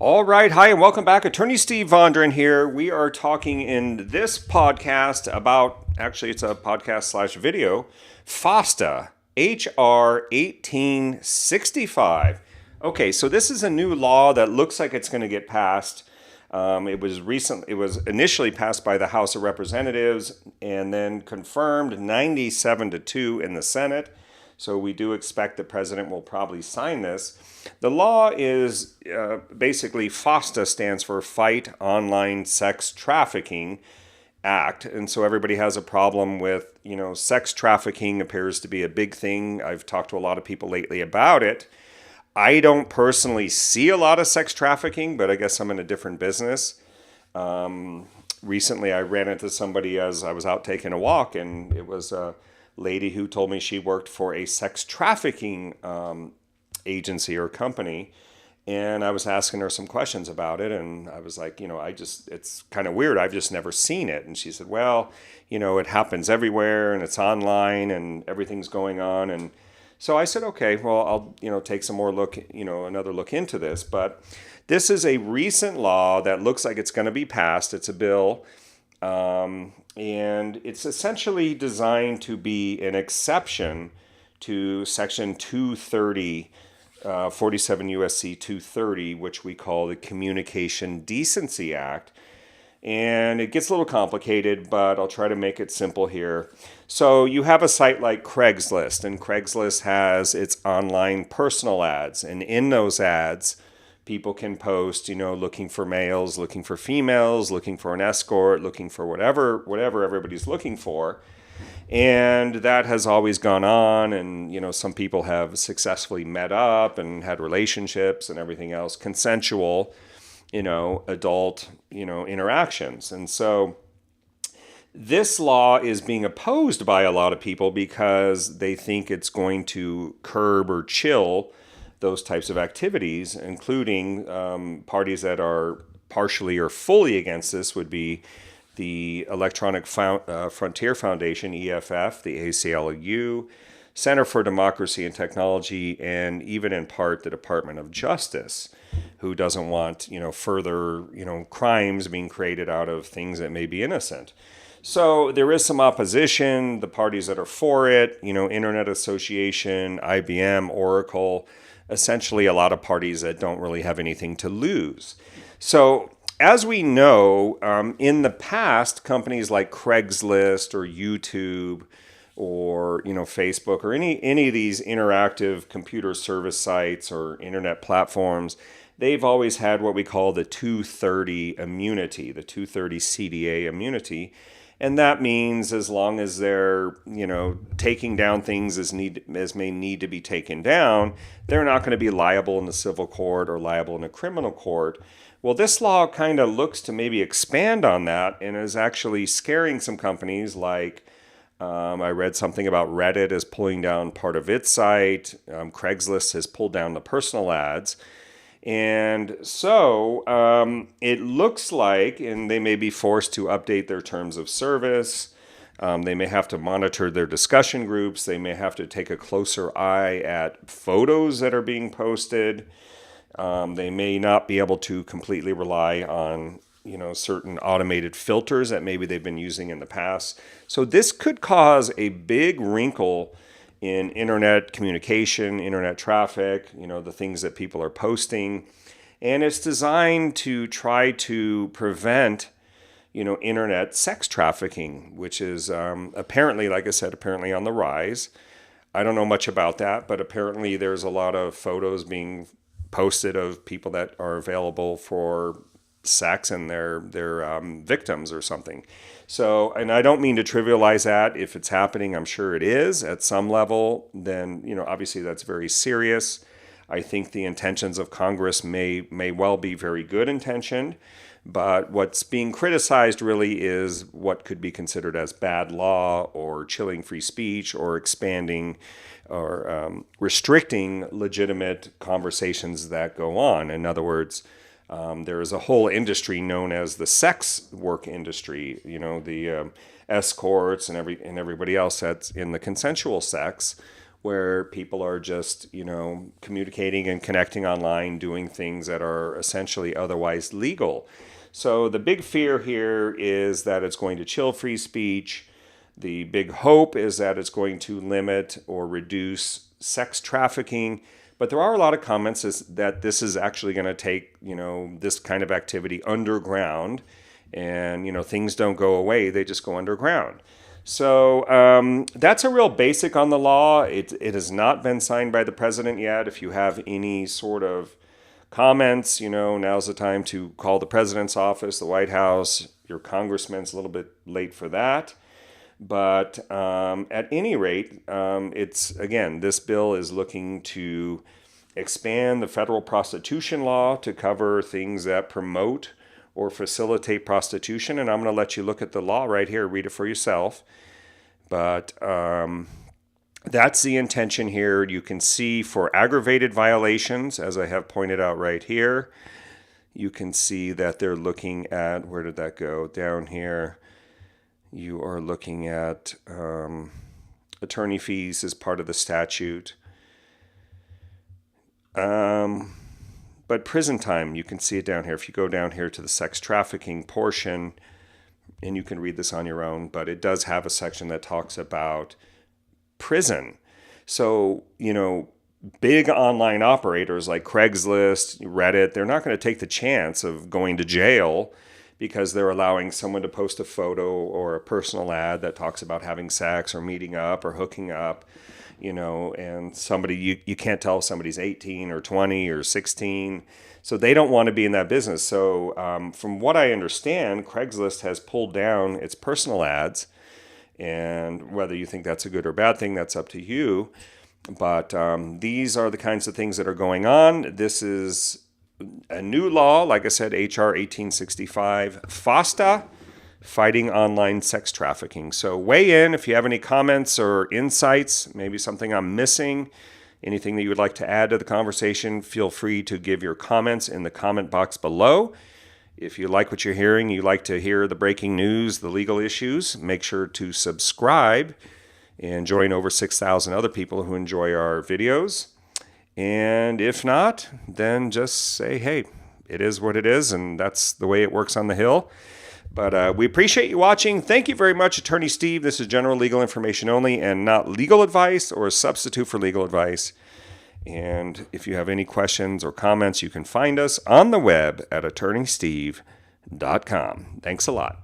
All right, hi, and welcome back. Attorney Steve Vondran here. We are talking in this podcast about, actually, it's a podcast slash video, FOSTA, HR 1865. Okay, so this is a new law that looks like it's going to get passed. It was initially passed by the House of Representatives and then confirmed 97-2 in the Senate. So we do expect the president will probably sign this. The law is basically FOSTA stands for Fight Online Sex Trafficking Act. And so everybody has a problem with, sex trafficking appears to be a big thing. I've talked to a lot of people lately about it. I don't personally see a lot of sex trafficking, but I guess I'm in a different business. Recently, I ran into somebody as I was out taking a walk, and it was a lady who told me she worked for a sex trafficking agency or company. And I was asking her some questions about it. And I was like, it's kind of weird. I've just never seen it. And she said, well, it happens everywhere and it's online and everything's going on. And so I said, okay, well, I'll, take some more another look into this. But this is a recent law that looks like it's going to be passed. It's a bill. And it's essentially designed to be an exception to Section 230, 47 U.S.C. 230, which we call the Communication Decency Act. And it gets a little complicated, but I'll try to make it simple here. So you have a site like Craigslist, and Craigslist has its online personal ads. And in those ads, people can post, looking for males, looking for females, looking for an escort, looking for whatever everybody's looking for. And that has always gone on. And, some people have successfully met up and had relationships and everything else, consensual, adult, interactions. And so this law is being opposed by a lot of people because they think it's going to curb or chill those types of activities, including parties that are partially or fully against this would be the Electronic Frontier Foundation, EFF, the ACLU, Center for Democracy and Technology, and even in part the Department of Justice, who doesn't want, further, crimes being created out of things that may be innocent. So there is some opposition. The parties that are for it, Internet Association, IBM, Oracle, essentially a lot of parties that don't really have anything to lose. So as we know, in the past, companies like Craigslist or YouTube or Facebook or any of these interactive computer service sites or internet platforms, they've always had what we call the 230 immunity, the 230 CDA immunity. And that means as long as they're, taking down things as may need to be taken down, they're not going to be liable in the civil court or liable in a criminal court. Well, this law kind of looks to maybe expand on that and is actually scaring some companies like I read something about Reddit is pulling down part of its site. Craigslist has pulled down the personal ads. And so it looks like, and they may be forced to update their terms of service. They may have to monitor their discussion groups. They may have to take a closer eye at photos that are being posted. They may not be able to completely rely on, certain automated filters that maybe they've been using in the past. So this could cause a big wrinkle in internet communication, internet traffic, the things that people are posting. And it's designed to try to prevent, internet sex trafficking, which is apparently, like I said, apparently on the rise. I don't know much about that, but apparently there's a lot of photos being posted of people that are available for sex and their victims or something. So, and I don't mean to trivialize that. If it's happening, I'm sure it is at some level, then, obviously that's very serious. I think the intentions of Congress may well be very good intentioned, but what's being criticized really is what could be considered as bad law or chilling free speech or expanding or restricting legitimate conversations that go on. In other words, there is a whole industry known as the sex work industry, the escorts and everybody else that's in the consensual sex, where people are just, communicating and connecting online, doing things that are essentially otherwise legal. So the big fear here is that it's going to chill free speech. The big hope is that it's going to limit or reduce sex trafficking. But there are a lot of comments that this is actually going to take, this kind of activity underground. And, things don't go away, they just go underground. So that's a real basic on the law. It has not been signed by the president yet. If you have any sort of comments, now's the time to call the president's office, the White House. Your congressman's a little bit late for that. But at any rate, this bill is looking to expand the federal prostitution law to cover things that promote or facilitate prostitution. And I'm going to let you look at the law right here, read it for yourself. But that's the intention here. You can see for aggravated violations, as I have pointed out right here, you can see that they're looking at, where did that go? Down here. You are looking at attorney fees as part of the statute. But prison time, you can see it down here. If you go down here to the sex trafficking portion, and you can read this on your own, but it does have a section that talks about prison. So, big online operators like Craigslist, Reddit, they're not going to take the chance of going to jail because they're allowing someone to post a photo or a personal ad that talks about having sex or meeting up or hooking up, and somebody, you can't tell if somebody's 18 or 20 or 16. So they don't want to be in that business. So from what I understand, Craigslist has pulled down its personal ads. And whether you think that's a good or bad thing, that's up to you. But these are the kinds of things that are going on. This is a new law, like I said, HR 1865, FOSTA, Fighting Online Sex Trafficking. So weigh in if you have any comments or insights, maybe something I'm missing, anything that you would like to add to the conversation. Feel free to give your comments in the comment box below. If you like what you're hearing, you like to hear the breaking news, the legal issues, make sure to subscribe and join over 6,000 other people who enjoy our videos. And if not, then just say, hey, it is what it is, and that's the way it works on the Hill. But we appreciate you watching. Thank you very much, Attorney Steve. This is general legal information only and not legal advice or a substitute for legal advice. And if you have any questions or comments, you can find us on the web at attorneysteve.com. Thanks a lot.